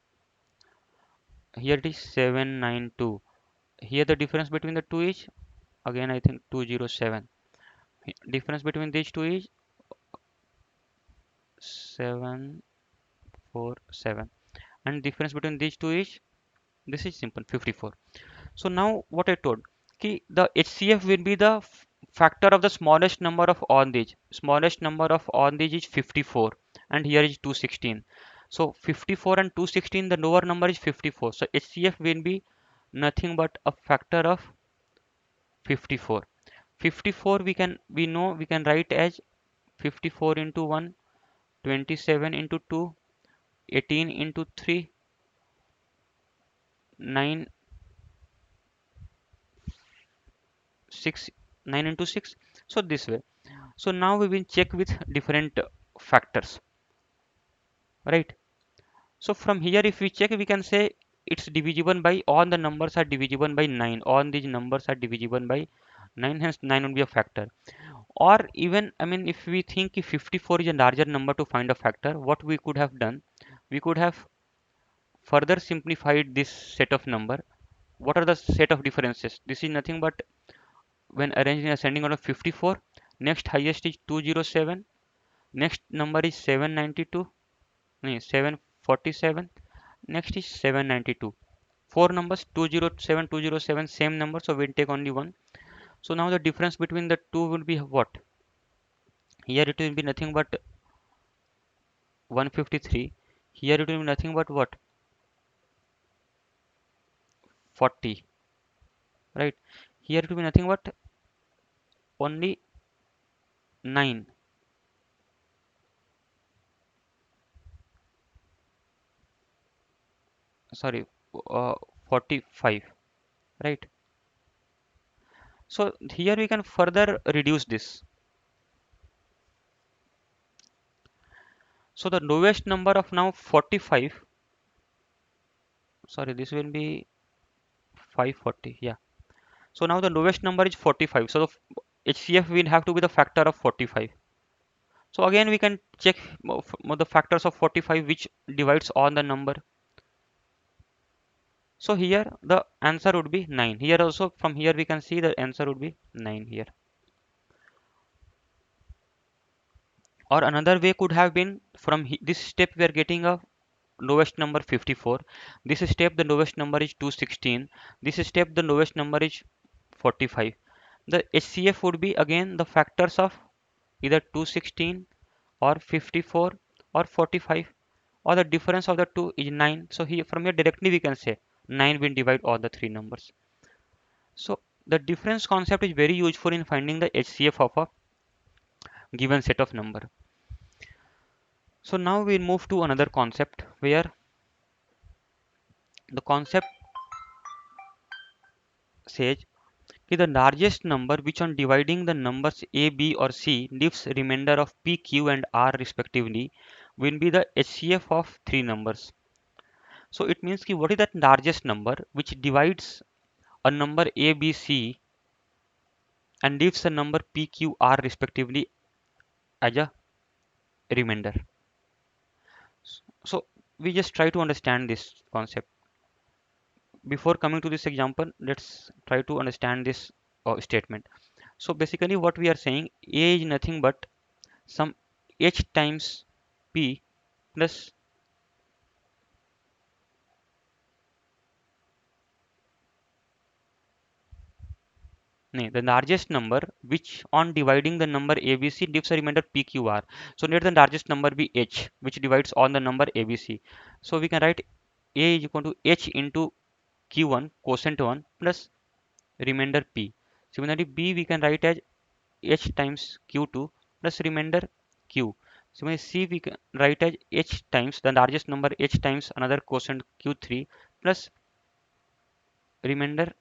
Speaker 1: Here it is 792. Here the difference between the two is again I think 207. Difference between these two is 747. And difference between these two is, this is simple, 54. So now what I told, ki the HCF will be the factor of the smallest number of all these. Smallest number of all these is 54, and here is 216. So 54 and 216, the lower number is 54. So HCF will be nothing but a factor of 54. 54 we know we can write as 54 into 1, 27 into 2, 18 into 3, 9 6, 9 into 6. So this way. So now we will check with different factors, right? So from here, if we check, we can say it's divisible by, all the numbers are divisible by 9. All these numbers are divisible by 9, hence 9 will be a factor. Or even, I mean, if we think if 54 is a larger number to find a factor, what we could have done, we could have further simplified this set of number. What are the set of differences? This is nothing but when arranged in ascending order 54, next highest is 207, next number is 792, no, 747, next is 792. Four numbers, 207, 207, same number, so we'll take only one. So now the difference between the two will be what? Here it will be nothing but 153. Here it will be nothing but what? 40, right? Here it will be nothing but only 9. Sorry, uh, 45, right? So here we can further reduce this. So the lowest number of now 45, sorry, this will be 540, yeah. So now the lowest number is 45. So the HCF will have to be the factor of 45. So again we can check the factors of 45 which divides on the number. So here the answer would be 9. Here also from here we can see the answer would be 9 here. Or another way could have been from this step we are getting a lowest number 54. This step the lowest number is 216. This step the lowest number is 45. The HCF would be again the factors of either 216 or 54 or 45, or the difference of the two is 9. So here from here directly we can say 9 will divide all the three numbers. So the difference concept is very useful in finding the HCF of a given set of number. So now we move to another concept where the concept says the largest number which on dividing the numbers a, b or c leaves remainder of p, q and r respectively will be the HCF of three numbers. So it means ki what is that largest number which divides a number a, b, c and leaves a number p, q, r respectively as a remainder. So we just try to understand this concept. Before coming to this example, let's try to understand this statement. So basically what we are saying, a is nothing but some h times p plus the largest number which on dividing the number ABC leaves a remainder PQR. So let the largest number be h which divides on the number ABC. So we can write a is equal to h into q1 quotient 1 plus remainder p. Similarly b we can write as h times q2 plus remainder q. Similarly c we can write as h times the largest number h times another quotient q3 plus remainder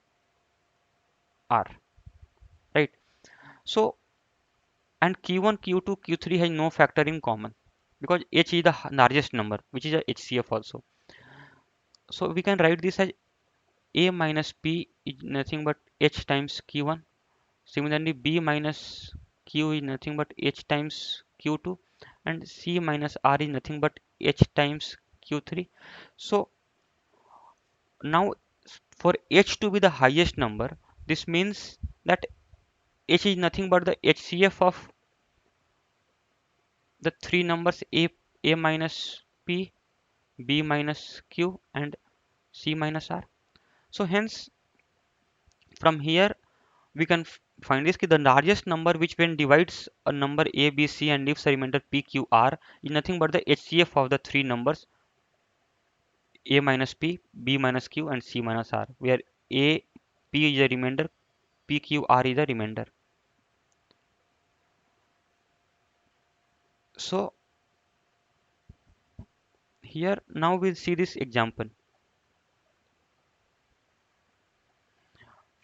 Speaker 1: r, right? So and q1 q2 q3 has no factor in common because h is the largest number which is a HCF also. So we can write this as a minus p is nothing but h times q1. Similarly b minus q is nothing but h times q2 and c minus r is nothing but h times q3. So now for h to be the highest number, this means that h is nothing but the HCF of the three numbers a minus p, b minus q and c minus r. So hence from here we can find this the largest number which when divides a number a, b, c and leaves a remainder p, q, r is nothing but the HCF of the three numbers a minus p, b minus q and c minus r, where a, p is a remainder, p, q, r is a remainder. So here now we'll see this example.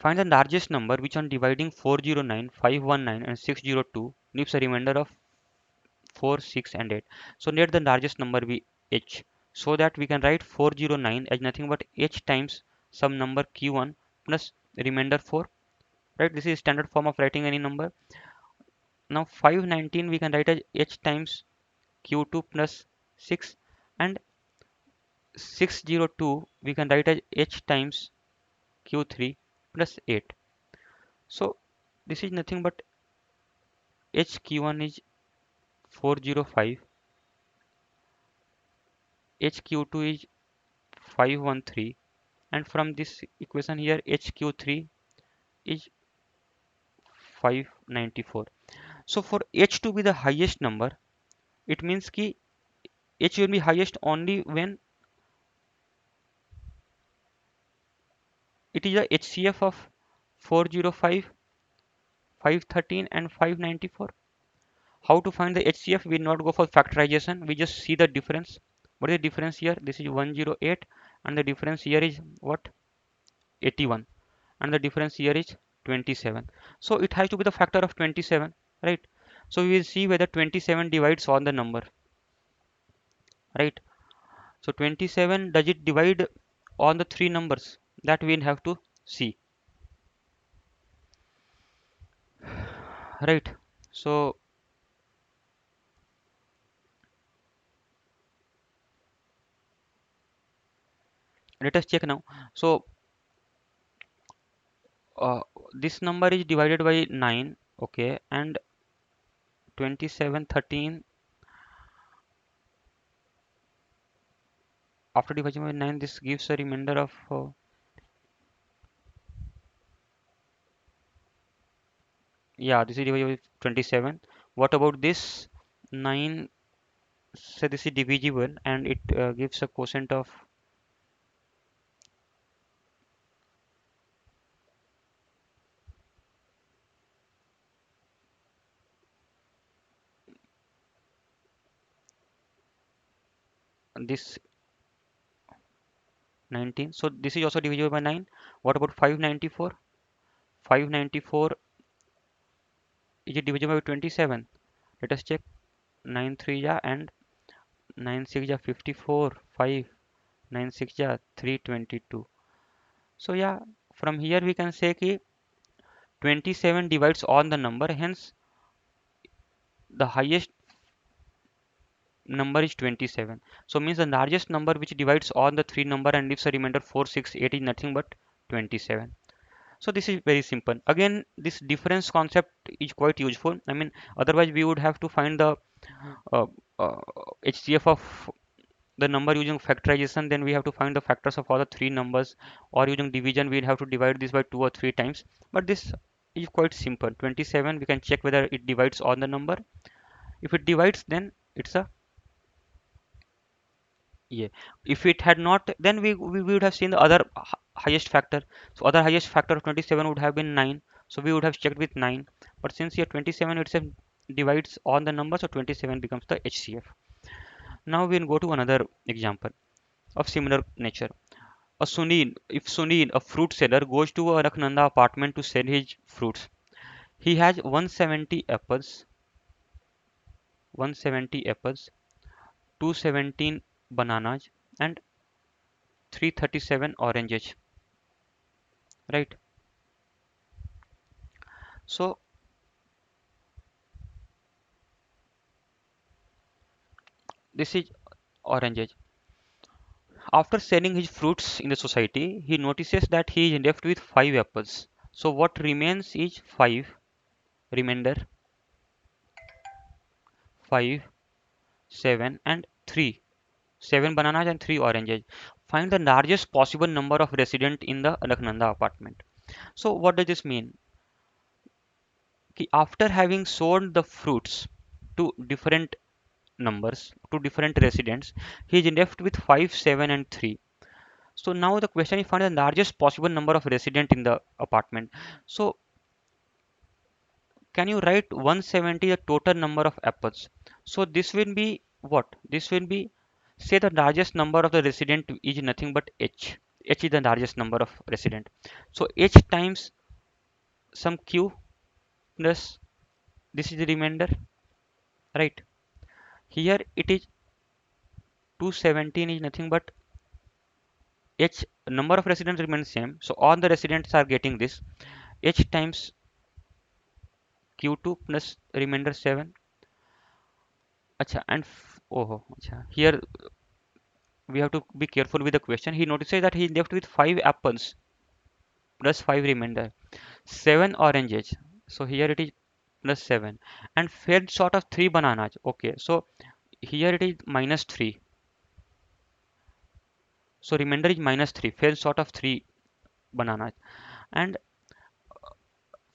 Speaker 1: Find the largest number which on dividing 409, 519 and 602 leaves a remainder of 4, 6 and 8. So let the largest number be h, so that we can write 409 as nothing but h times some number q1 plus remainder 4. Right, this is standard form of writing any number. Now 519 we can write as h times q2 plus 6, and 602 we can write as h times q3 plus 8. So this is nothing but h q1 is 405, h q2 is 513, and from this equation here h q3 is 594. So for h to be the highest number, it means ki h will be highest only when it is a HCF of 405, 513 and 594. How to find the HCF? We will not go for factorization. We just see the difference. What is the difference here? This is 108 and the difference here is what? 81, and the difference here is 27. So it has to be the factor of 27, right? So we will see whether 27 divides on the number, right? So 27, does it divide on the three numbers? That we'll have to see, right? So let us check now. So uh, this number is divided by 9, okay, and 27, 13, after dividing by 9 this gives a remainder of yeah, this is divided by 27. What about this 9? So this is divisible and it gives a quotient of this 19. So this is also divisible by 9. What about 594? 594 is it divisible by 27? Let us check. 9 3 ja and 9 6 ja 54, 5 9 6 ja 322. So yeah, from here we can say ki 27 divides on the number, hence the highest number is 27. So means the largest number which divides on the three number and leaves a remainder 4, 6, 8 is nothing but 27. So this is very simple. Again, this difference concept is quite useful. I mean, otherwise we would have to find the uh, uh, HCF of the number using factorization. Then we have to find the factors of all the three numbers, or using division we'll have to divide this by 2 or 3 times. But this is quite simple. 27 we can check whether it divides on the number. If it divides, then it's a yeah. If it had not, then we would have seen the other highest factor. So other highest factor of 27 would have been 9. So we would have checked with 9. But since here 27 itself divides on the number, so 27 becomes the HCF. Now we'll go to another example of similar nature. If Sunil, a fruit seller, goes to a Rakhnanda apartment to sell his fruits, he has 170 apples, 217 bananas, and 337 oranges, right? So this is oranges. After selling his fruits in the society, he notices that he is left with 5 apples. So what remains is 5, remainder 5, 7 and 3. 7 bananas and 3 oranges. Find the largest possible number of residents in the Alaknanda apartment. So what does this mean? Ki after having sold the fruits to different numbers, to different residents, he is left with 5, 7 and 3. So now the question is find the largest possible number of resident in the apartment. So can you write 170 the total number of apples? So this will be what? This will be, say the largest number of the resident is nothing but h. H is the largest number of resident. So H times some Q plus this is the remainder, right? Here it is 217 is nothing but H number of residents remains same. So all the residents are getting this H times Q2 plus remainder 7. Acha, and oh, acha. Here we have to be careful with the question. He notices that he left with 5 apples plus 5 remainder, 7 oranges. So here it is plus 7 and fell short of 3 bananas. Okay, so here it is minus 3. So remainder is minus 3, fell short of 3 bananas. And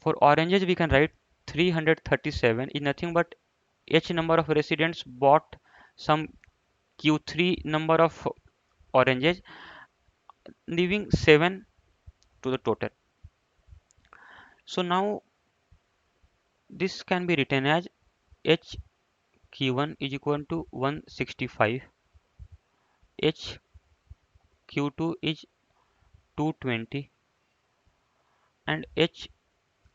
Speaker 1: for oranges we can write 337 is nothing but H number of residents bought some Q3 number of oranges, leaving 7 to the total. So now this can be written as H Q1 is equal to 165, H Q2 is 220 and H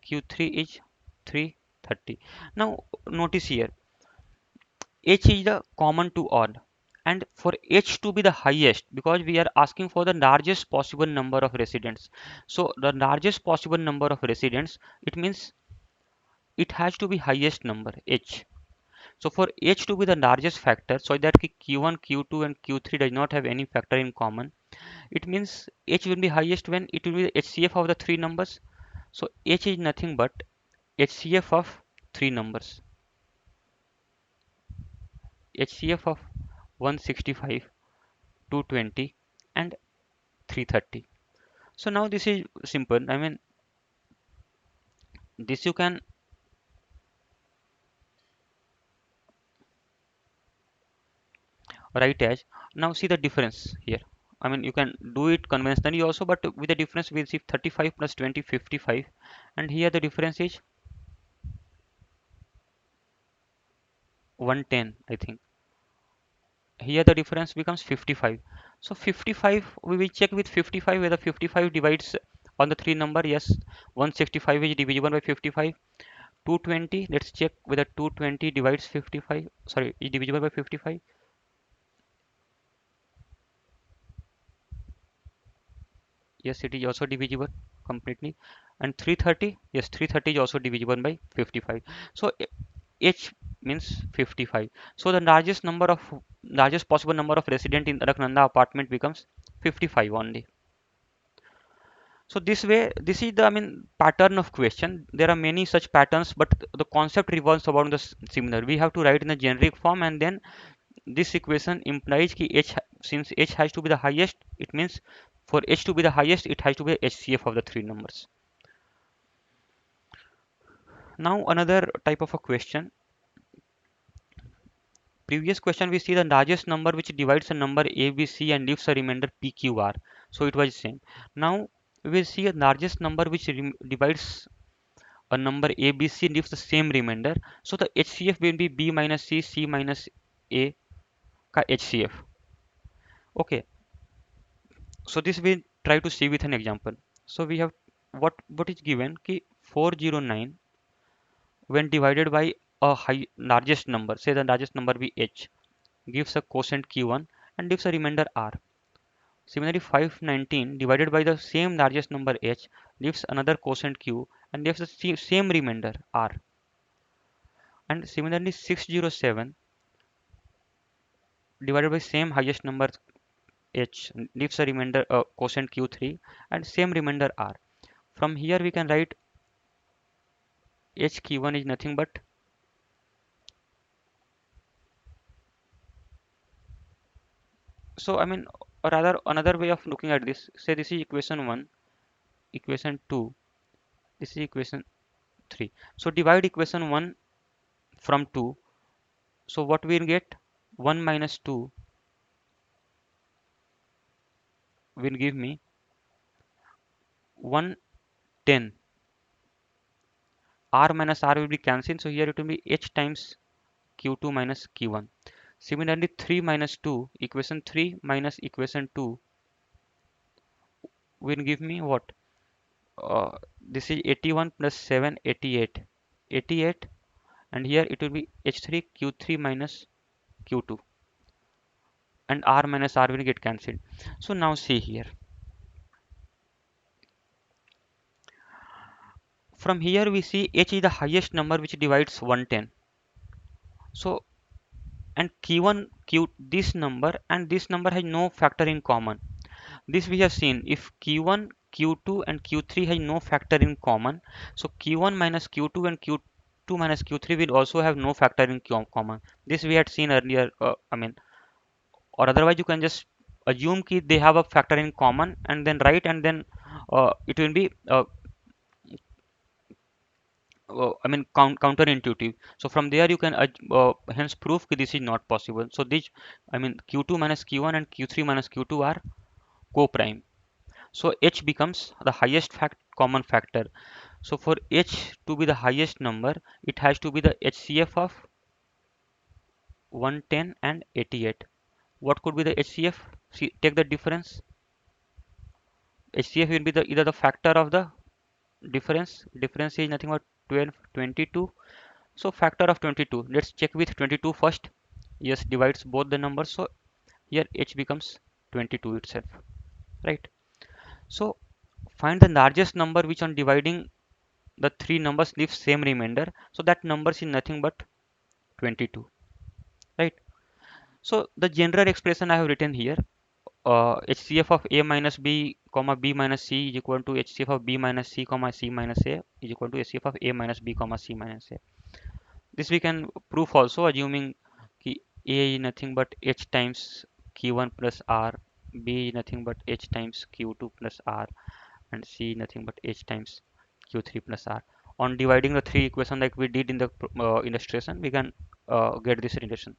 Speaker 1: Q3 is 330. Now notice here H is the common to all, and for H to be the highest, because we are asking for the largest possible number of residents, so the largest possible number of residents, it means it has to be highest number H. So for H to be the largest factor, so that Q1, Q2 and Q3 does not have any factor in common, it means H will be highest when it will be the HCF of the three numbers. So H is nothing but HCF of three numbers, HCF of 165, 220 and 330. So now this is simple. I mean, this you can write as, now see the difference here. I mean, you can do it conventionally also, but with the difference we'll see 35 plus 20, 55, and here the difference is 110, I think. Here the difference becomes 55. So 55, we will check with 55 whether 55 divides on the three number. Yes, 165 is divisible by 55. 220, let's check whether 220 divides 55, sorry, is divisible by 55. Yes, it is also divisible completely. And 330, yes, 330 is also divisible by 55. So H means 55. So the largest possible number of resident in Alaknanda apartment becomes 55 only. So this way, this is the, I mean, pattern of question. There are many such patterns, but the concept revolves around the similar. We have to write in the generic form, and then this equation implies कि H, since H has to be the highest, it means for H to be the highest, it has to be HCF of the three numbers. Now another type of a question. Previous question we see the largest number which divides a number A, B, C and leaves a remainder P, Q, R. So it was same. Now we will see a largest number which divides a number A, B, C leaves the same remainder. So the HCF will be B minus C, C minus A का HCF. Okay. So this we try to see with an example. So we have what is given कि 409 when divided by a high largest number, say the largest number be H, gives a quotient Q1 and gives a remainder R. Similarly, 519 divided by the same largest number H leaves another quotient Q and leaves the same remainder R. And similarly, 607 divided by same highest number H leaves a remainder quotient Q3 and same remainder R. From here we can write HQ1 is nothing but so I mean, or rather another way of looking at this, say this is equation 1, equation 2, this is equation 3. So divide equation 1 from 2. So what we'll get, 1 minus 2 will give me 110. R minus R will be cancelled. So here it will be H times Q2 minus Q1. Similarly, 3 minus 2, equation 3 minus equation 2 will give me what? This is 81 plus 7, 88. 88, and here it will be H3 Q3 minus Q2, and R minus R will get cancelled. So now see here. From here we see H is the highest number which divides 110. So and Q1, this number and this number has no factor in common. This we have seen. If Q1, Q2 and Q3 has no factor in common, so Q1 minus Q2 and Q2 minus Q3 will also have no factor in common. This we had seen earlier. Or otherwise you can just assume that they have a factor in common and then write, and then it will be counterintuitive. So from there you can hence prove that this is not possible. So this, Q2 minus Q1 and Q3 minus Q2 are co-prime. So H becomes the highest common factor. So for H to be the highest number, it has to be the HCF of 110 and 88. What could be the HCF? See, take the difference. HCF will be the either the factor of the difference. Difference is nothing but 12, 22. So factor of 22. Let's check with 22 first. Yes, divides both the numbers. So here H becomes 22 itself, right? So find the largest number which on dividing the three numbers leaves same remainder. So that number is nothing but 22, right? So the general expression I have written here, HCF of A minus B comma B minus C is equal to HCF of B minus C comma C minus A is equal to HCF of A minus B comma C minus A. This we can prove also, assuming कि A is nothing but H times Q1 plus R, B is nothing but H times Q2 plus R, and C is nothing but H times Q3 plus R. On dividing the three equations like we did in the illustration, we can get this relation.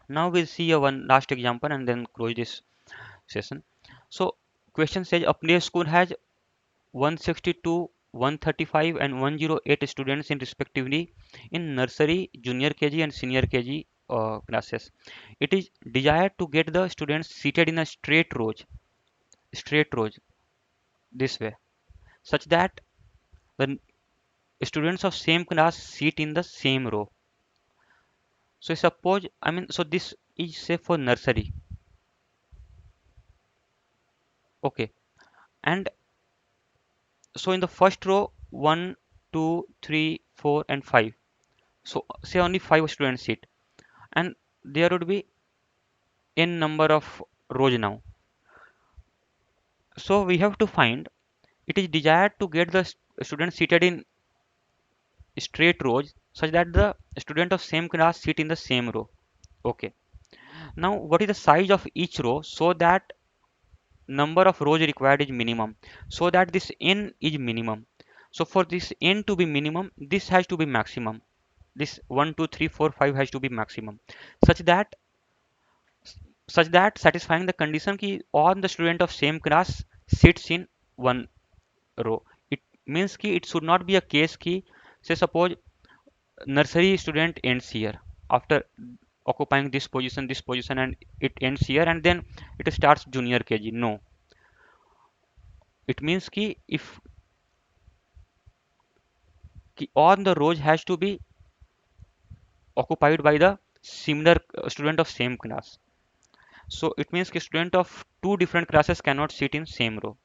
Speaker 1: Now we'll see a one last example and then close this session. So question says a play school has 162, 135 and 108 students in respectively in nursery, junior KG and senior KG classes. It is desired to get the students seated in a straight rows this way, such that the students of same class sit in the same row. So suppose, so this is say for nursery, okay, and so in the first row, 1, 2, 3, 4 and 5. So say only 5 students sit, and there would be n number of rows now. So we have to find, it is desired to get the students seated in straight rows such that the student of same class sit in the same row. Okay. Now what is the size of each row so that number of rows required is minimum, so that this n is minimum. So for this n to be minimum, this has to be maximum. This 1, 2, 3, 4, 5 has to be maximum, such that satisfying the condition ki all the student of same class sits in one row. It means ki it should not be a case ki, say suppose nursery student ends here after occupying this position, and it ends here, and then it starts junior KG. No, it means ki all the rows has to be occupied by the similar student of same class. So it means ki student of two different classes cannot sit in same row.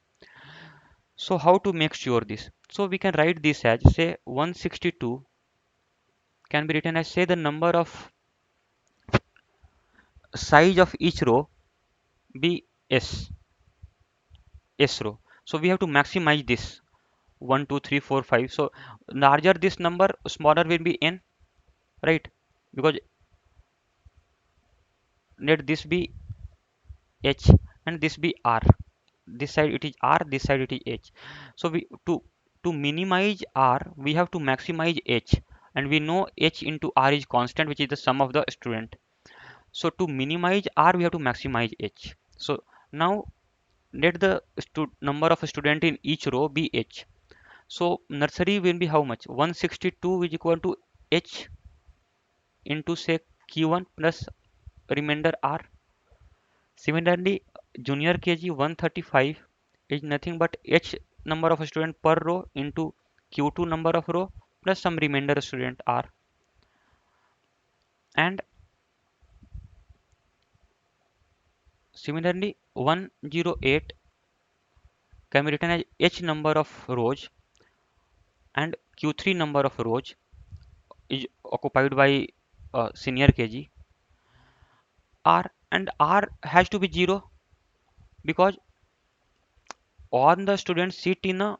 Speaker 1: So how to make sure this? So we can write this as, say, 162 can be written as, say, the number of size of each row be s row. So we have to maximize this 1, 2, 3, 4, 5. So larger this number, smaller will be n, right? Because let this be h and this be r. This side it is r, this side it is h. So we to minimize r, we have to maximize h, and we know h into r is constant, which is the sum of the student. So to minimize r, we have to maximize h. So now let the number of student in each row be h. So nursery will be how much? 162 is equal to h into say q1 plus remainder r. Similarly, junior KG 135 is nothing but H number of student per row into Q2 number of row plus some remainder student R. And similarly 108 can be written as H number of rows and Q3 number of rows is occupied by senior KG R, and R has to be 0 because all the students sit in a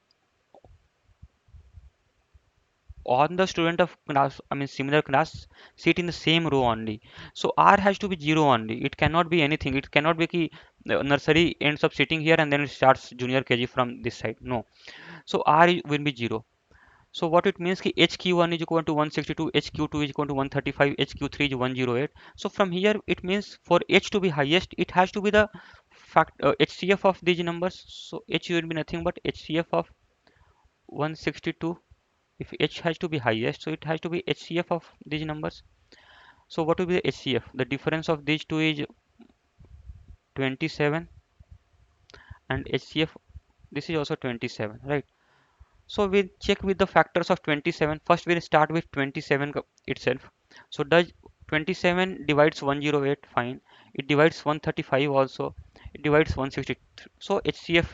Speaker 1: on the student of class, I mean similar class, sit in the same row only. So R has to be 0 only. It cannot be anything. It cannot be ki nursery ends up sitting here and then it starts junior KG from this side. No. So will be 0. So what it means ki HQ1 is equal to 162, HQ2 is equal to 135, HQ3 is 108. So from here it means for H to be highest, it has to be the HCF of these numbers. So H will be nothing but HCF of 162. If H has to be highest, so it has to be HCF of these numbers. So what will be the HCF? The difference of these two is 27 and HCF, this is also 27, right? So we'll check with the factors of 27. First we'll start with 27 itself. So does 27 divides 108? Fine. It divides 135 also. It divides 160. So HCF,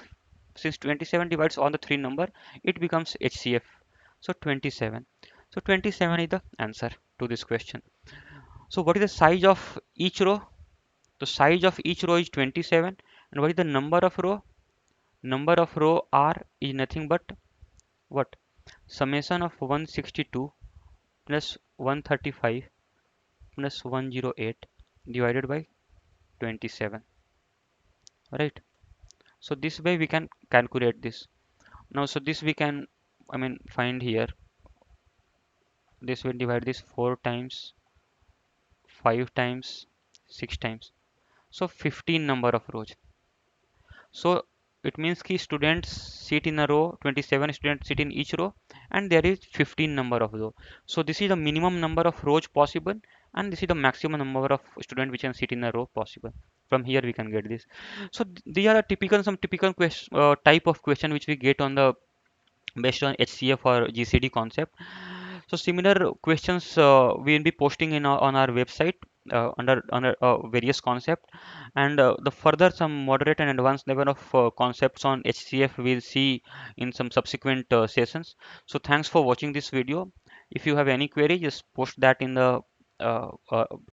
Speaker 1: since 27 divides all the three number, it becomes HCF. So 27. So 27 is the answer to this question. So what is the size of each row? The size of each row is 27. And what is the number of row? Number of row R is nothing but what? Summation of 162 plus 135 plus 108 divided by 27. Right? So this way we can calculate this. Now, so this we can, I mean, find here. This will divide this 4 times, 5 times, 6 times. So 15 number of rows. So it means ki students sit in a row, 27 students sit in each row, and there is 15 number of row. So this is the minimum number of rows possible, and this is the maximum number of students which can sit in a row possible. From here we can get this. So these are the typical some typical type of question which we get on the based on HCF or GCD concept. So similar questions we will be posting in on our website under various concept, and the further some moderate and advanced level of concepts on HCF we'll see in some subsequent sessions. So thanks for watching this video. If you have any query, just post that in the uh, uh,